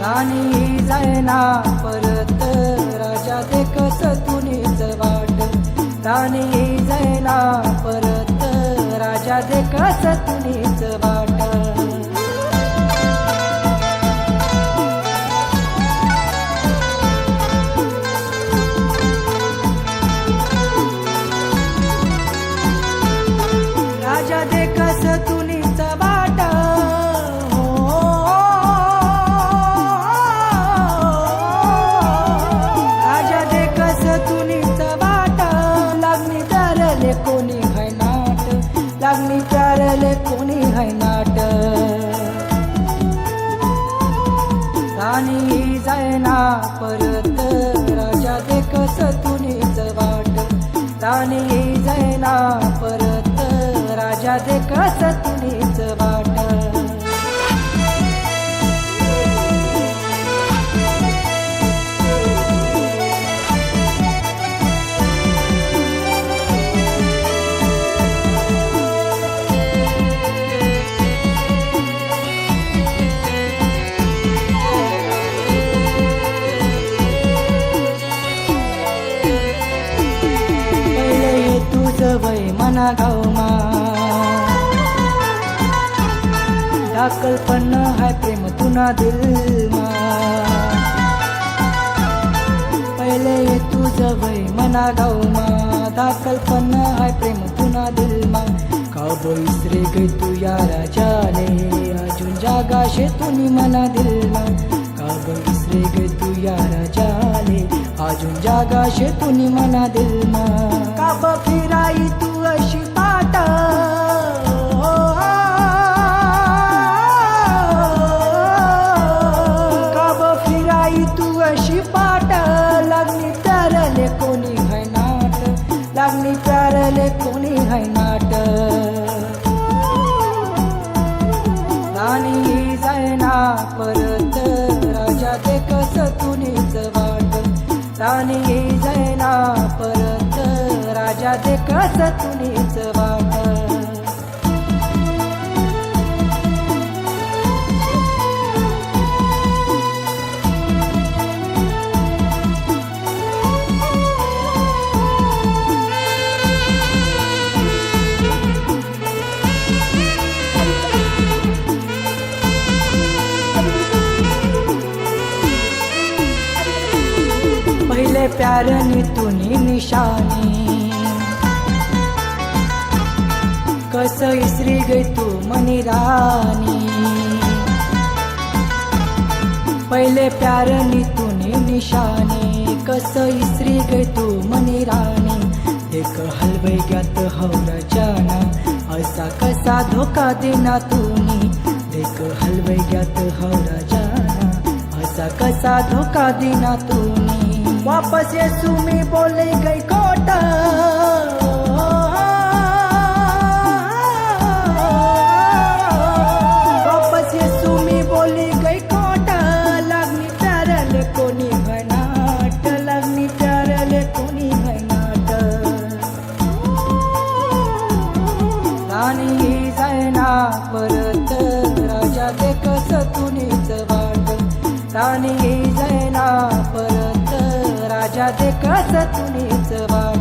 राणी जायना परत राजा दे कस तुनीच वाट राणी जायना परत राजा दे कस तुनीच वाट राजा दे कस तुनीच वाट राजा दे कस तुनीच वाट लागणी प्यारले कोणी है नाट लागणी प्यारले कोणी है नाट राणी जायना परत राजा दे कस तुनीच वाट राणी जायना परत राजा दे कस तुनीच वाट पहिले तुझं वय मना गावमा दाखल पण है प्रेम तुना दिल मा पहिले तुझं वय मना गावमा दाखल पण है प्रेम तुना दिल मा का विसरे गई तू या राजाले अजून जागा शे तुनी मना दिल मा का विसरे गई तू या राजाले अजून जागा शे तुनी मना दिल मा का फिराई तू अशी पाट तू अशी पाट लागणी प्यारले कोणी है नाट लागणी प्यारले कोणी है नाट राणी जायना परत राजा दे कस तुनीच वाट राणी जायना परत राजा दे कस तुनीच वाट पहिले प्यारनी तुनी निशानी कस इसरी गई तू मनी रानी पहिले प्यारनी तुनी निशानी कस इसरी गई तू मनी रानी एक हलवई ग्यात हवरा जाना असा कसा धोका देना तुनी एक हलवई ग्यात हवरा जाना असा कसा धोका देना तुनी वापस येसु मी बोले गई कोटा वापस येसु मी बोले गई कोटा लागनी प्यारले कोणी है नाट लागनी प्यारले कोणी है नाट राणी जायना परत राजा दे कस तुनीच वाट राणी जायना परत राजा दे कस तुनीच वाट